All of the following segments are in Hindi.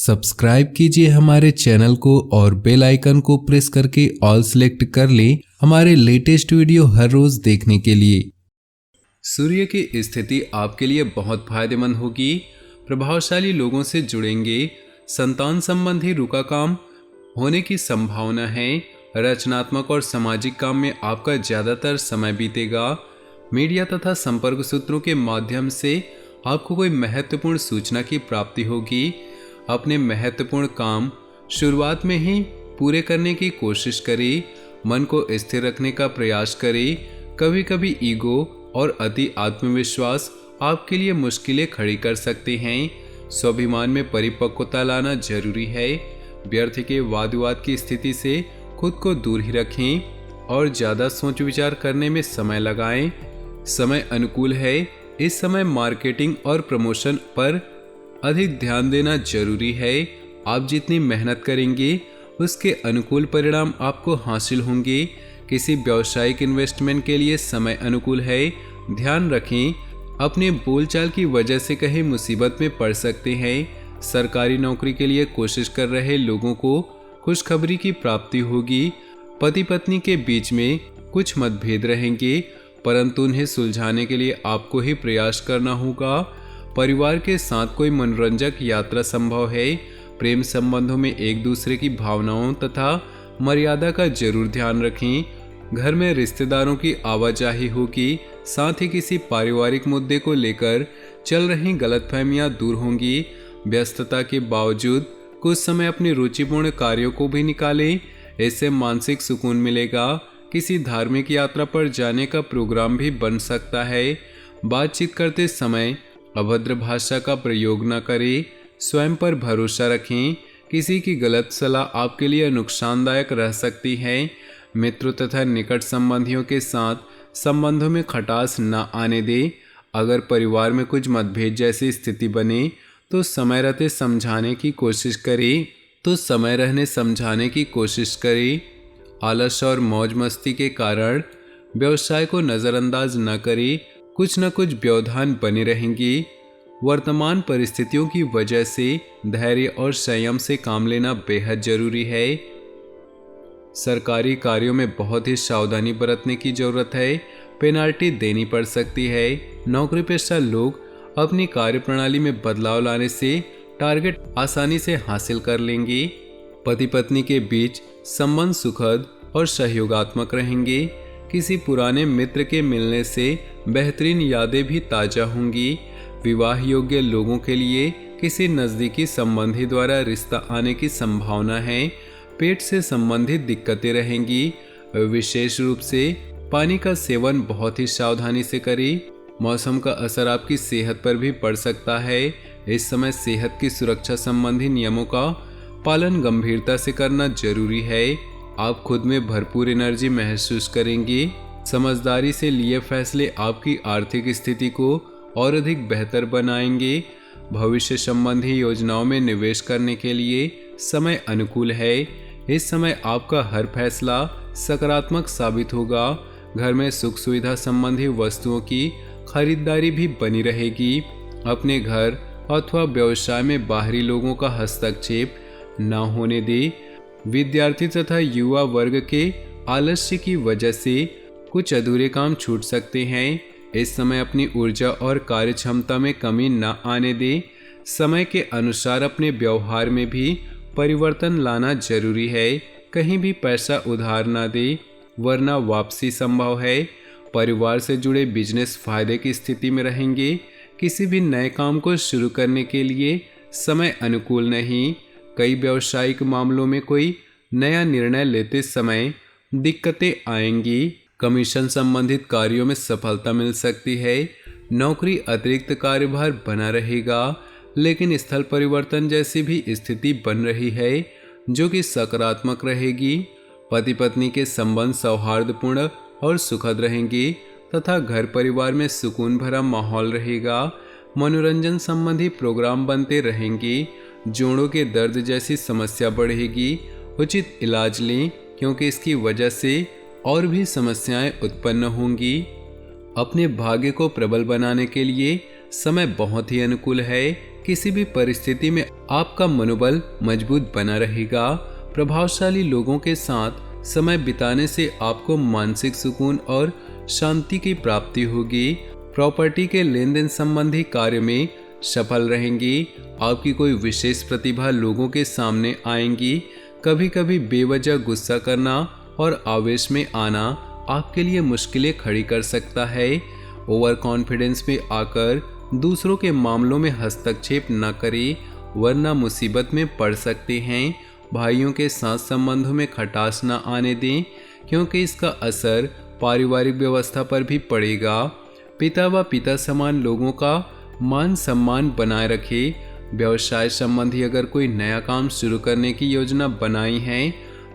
सब्सक्राइब कीजिए हमारे चैनल को और बेल आइकन को प्रेस करके ऑल सेलेक्ट कर लें हमारे लेटेस्ट वीडियो हर रोज देखने के लिए। सूर्य की स्थिति आपके लिए बहुत फायदेमंद होगी। प्रभावशाली लोगों से जुड़ेंगे। संतान संबंधी रुका काम होने की संभावना है। रचनात्मक और सामाजिक काम में आपका ज़्यादातर समय बीतेगा। मीडिया तथा संपर्क सूत्रों के माध्यम से आपको कोई महत्वपूर्ण सूचना की प्राप्ति होगी। अपने महत्वपूर्ण काम शुरुआत में ही पूरे करने की कोशिश करें। मन को स्थिर रखने का प्रयास करें। कभी कभी ईगो और अति आत्मविश्वास आपके लिए मुश्किलें खड़ी कर सकते हैं। स्वाभिमान में परिपक्वता लाना जरूरी है। व्यर्थ के वाद विवाद की स्थिति से खुद को दूर ही रखें और ज़्यादा सोच विचार करने में समय लगाएं। समय अनुकूल है। इस समय मार्केटिंग और प्रमोशन पर अधिक ध्यान देना जरूरी है। आप जितनी मेहनत करेंगे उसके अनुकूल परिणाम आपको हासिल होंगे। किसी व्यावसायिक इन्वेस्टमेंट के लिए समय अनुकूल है। ध्यान रखें, अपने बोलचाल की वजह से कहीं मुसीबत में पड़ सकते हैं। सरकारी नौकरी के लिए कोशिश कर रहे लोगों को खुशखबरी की प्राप्ति होगी। पति पत्नी के बीच में कुछ मतभेद रहेंगे, परंतु उन्हें सुलझाने के लिए आपको ही प्रयास करना होगा। परिवार के साथ कोई मनोरंजक यात्रा संभव है। प्रेम संबंधों में एक दूसरे की भावनाओं तथा मर्यादा का जरूर ध्यान रखें। घर में रिश्तेदारों की आवाजाही होगी। साथ ही किसी पारिवारिक मुद्दे को लेकर चल रही गलतफहमियां दूर होंगी। व्यस्तता के बावजूद कुछ समय अपनी रुचिपूर्ण कार्यों को भी निकालें। इससे मानसिक सुकून मिलेगा। किसी धार्मिक यात्रा पर जाने का प्रोग्राम भी बन सकता है। बातचीत करते समय अभद्र भाषा का प्रयोग न करें। स्वयं पर भरोसा रखें। किसी की गलत सलाह आपके लिए नुकसानदायक रह सकती है। मित्रों तथा निकट संबंधियों के साथ संबंधों में खटास न आने दें। अगर परिवार में कुछ मतभेद जैसी स्थिति बने तो समय रहते समझाने की कोशिश करें। आलस और मौज मस्ती के कारण व्यवसाय को नज़रअंदाज न करें। कुछ न कुछ व्यवधान बने रहेंगे। वर्तमान परिस्थितियों की वजह से धैर्य और संयम से काम लेना बेहद जरूरी है। सरकारी कार्यों में बहुत ही सावधानी बरतने की जरूरत है। पेनाल्टी देनी पड़ सकती है। नौकरी पेशा लोग अपनी कार्यप्रणाली में बदलाव लाने से टारगेट आसानी से हासिल कर लेंगे। पति पत्नी के बीच संबंध सुखद और सहयोगात्मक रहेंगे। किसी पुराने मित्र के मिलने से बेहतरीन यादें भी ताज़ा होंगी। विवाह योग्य लोगों के लिए किसी नज़दीकी संबंधी द्वारा रिश्ता आने की संभावना है। पेट से संबंधित दिक्कतें रहेंगी। विशेष रूप से पानी का सेवन बहुत ही सावधानी से करें। मौसम का असर आपकी सेहत पर भी पड़ सकता है। इस समय सेहत की सुरक्षा संबंधी नियमों का पालन गंभीरता से करना जरूरी है। आप खुद में भरपूर एनर्जी महसूस करेंगे। समझदारी से लिए फैसले आपकी आर्थिक स्थिति को और अधिक बेहतर बनाएंगे। भविष्य संबंधी योजनाओं में निवेश करने के लिए समय अनुकूल है। इस समय आपका हर फैसला सकारात्मक साबित होगा। घर में सुख सुविधा संबंधी वस्तुओं की खरीदारी भी बनी रहेगी। अपने घर अथवा व्यवसाय में बाहरी लोगों का हस्तक्षेप न होने दें। विद्यार्थी तथा युवा वर्ग के आलस्य की वजह से कुछ अधूरे काम छूट सकते हैं। इस समय अपनी ऊर्जा और कार्य क्षमता में कमी न आने दें। समय के अनुसार अपने व्यवहार में भी परिवर्तन लाना जरूरी है। कहीं भी पैसा उधार न दें, वरना वापसी संभव है। परिवार से जुड़े बिजनेस फायदे की स्थिति में रहेंगे। किसी भी नए काम को शुरू करने के लिए समय अनुकूल नहीं। कई व्यावसायिक मामलों में कोई नया निर्णय लेते समय दिक्कतें आएंगी। कमीशन संबंधित कार्यों में सफलता मिल सकती है। नौकरी अतिरिक्त कार्यभार बना रहेगा, लेकिन स्थल परिवर्तन जैसी भी स्थिति बन रही है जो कि सकारात्मक रहेगी। पति पत्नी के संबंध सौहार्दपूर्ण और सुखद रहेंगे तथा घर परिवार में सुकून भरा माहौल रहेगा। मनोरंजन संबंधी प्रोग्राम बनते रहेंगे। जोड़ों के दर्द जैसी समस्या बढ़ेगी। उचित इलाज लें, क्योंकि इसकी वजह से और भी समस्याएं उत्पन्न होंगी। अपने भाग्य को प्रबल बनाने के लिए समय बहुत ही अनुकूल है। किसी भी परिस्थिति में आपका मनोबल मजबूत बना रहेगा। प्रभावशाली लोगों के साथ समय बिताने से आपको मानसिक सुकून और शांति की प्राप्ति होगी। प्रॉपर्टी के लेन देन संबंधी कार्य में सफल रहेंगी। आपकी कोई विशेष प्रतिभा लोगों के सामने आएंगी। कभी कभी बेवजह गुस्सा करना और आवेश में आना आपके लिए मुश्किलें खड़ी कर सकता है। ओवर कॉन्फिडेंस में आकर दूसरों के मामलों में हस्तक्षेप न करें, वरना मुसीबत में पड़ सकते हैं। भाइयों के साथ संबंधों में खटास न आने दें, क्योंकि इसका असर पारिवारिक व्यवस्था पर भी पड़ेगा। पिता व पिता समान लोगों का मान सम्मान बनाए रखें। व्यवसाय संबंधी अगर कोई नया काम शुरू करने की योजना बनाई है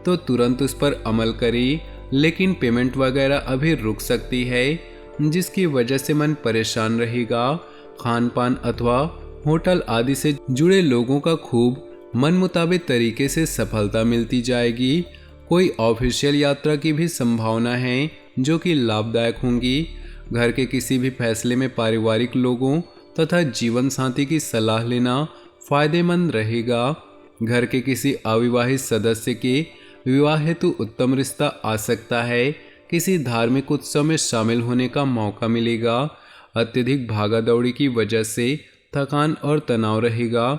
तो तुरंत उस पर अमल करें, लेकिन पेमेंट वगैरह अभी रुक सकती है, जिसकी वजह से मन परेशान रहेगा। खान पान अथवा होटल आदि से जुड़े लोगों का खूब मन मुताबिक तरीके से सफलता मिलती जाएगी। कोई ऑफिशियल यात्रा की भी संभावना है जो कि लाभदायक होंगी। घर के किसी भी फैसले में पारिवारिक लोगों तथा जीवन साथी की सलाह लेना फायदेमंद रहेगा। घर के किसी अविवाहित सदस्य के विवाह हेतु उत्तम रिश्ता आ सकता है। किसी धार्मिक उत्सव में शामिल होने का मौका मिलेगा। अत्यधिक भागादौड़ी की वजह से थकान और तनाव रहेगा।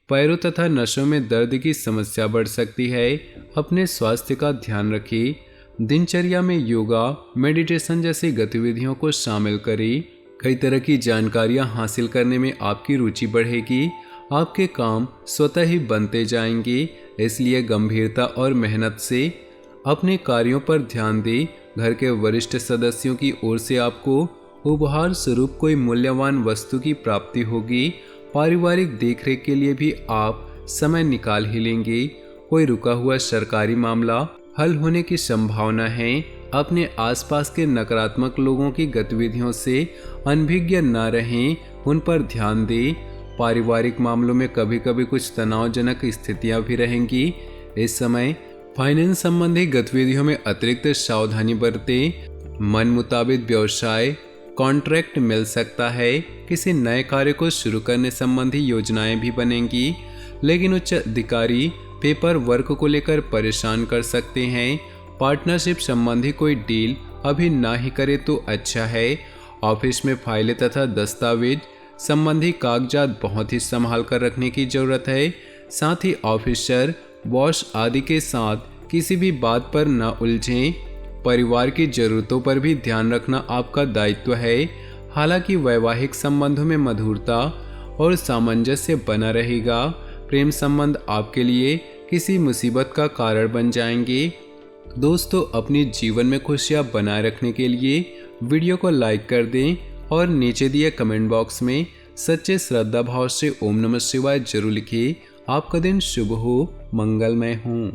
पैरों तथा नसों में दर्द की समस्या बढ़ सकती है। अपने स्वास्थ्य का ध्यान रखें। दिनचर्या में योगा, मेडिटेशन जैसी गतिविधियों को शामिल करें। कई तरह की जानकारियां हासिल करने में आपकी रुचि बढ़ेगी। आपके काम स्वतः ही बनते जाएंगे, इसलिए गंभीरता और मेहनत से अपने कार्यों पर ध्यान दें। घर के वरिष्ठ सदस्यों की ओर से आपको उपहार स्वरूप कोई मूल्यवान वस्तु की प्राप्ति होगी। पारिवारिक देखरेख के लिए भी आप समय निकाल ही लेंगे। कोई रुका हुआ सरकारी मामला हल होने की संभावना है। अपने आसपास के नकारात्मक लोगों की गतिविधियों से अनभिज्ञ न रहें, उन पर ध्यान दें। पारिवारिक मामलों में कभी कभी कुछ तनावजनक स्थितियां भी रहेंगी। इस समय फाइनेंस संबंधी गतिविधियों में अतिरिक्त सावधानी बरतें। मन मुताबिक व्यवसाय कॉन्ट्रैक्ट मिल सकता है। किसी नए कार्य को शुरू करने संबंधी योजनाएं भी बनेंगी, लेकिन उच्च अधिकारी पेपर वर्क को लेकर परेशान कर सकते हैं। पार्टनरशिप संबंधी कोई डील अभी ना ही करे तो अच्छा है। ऑफिस में फाइलें तथा दस्तावेज संबंधी कागजात बहुत ही संभाल कर रखने की जरूरत है। साथ ही ऑफिसर, बॉस आदि के साथ किसी भी बात पर न उलझें। परिवार की जरूरतों पर भी ध्यान रखना आपका दायित्व है। हालांकि वैवाहिक संबंधों में मधुरता और सामंजस्य बना रहेगा। प्रेम संबंध आपके लिए किसी मुसीबत का कारण बन जाएंगे। दोस्तों, अपने जीवन में खुशियां बनाए रखने के लिए वीडियो को लाइक कर दें और नीचे दिए कमेंट बॉक्स में सच्चे श्रद्धा भाव से ओम नमः शिवाय जरूर लिखिए। आपका दिन शुभ हो, मंगलमय हो।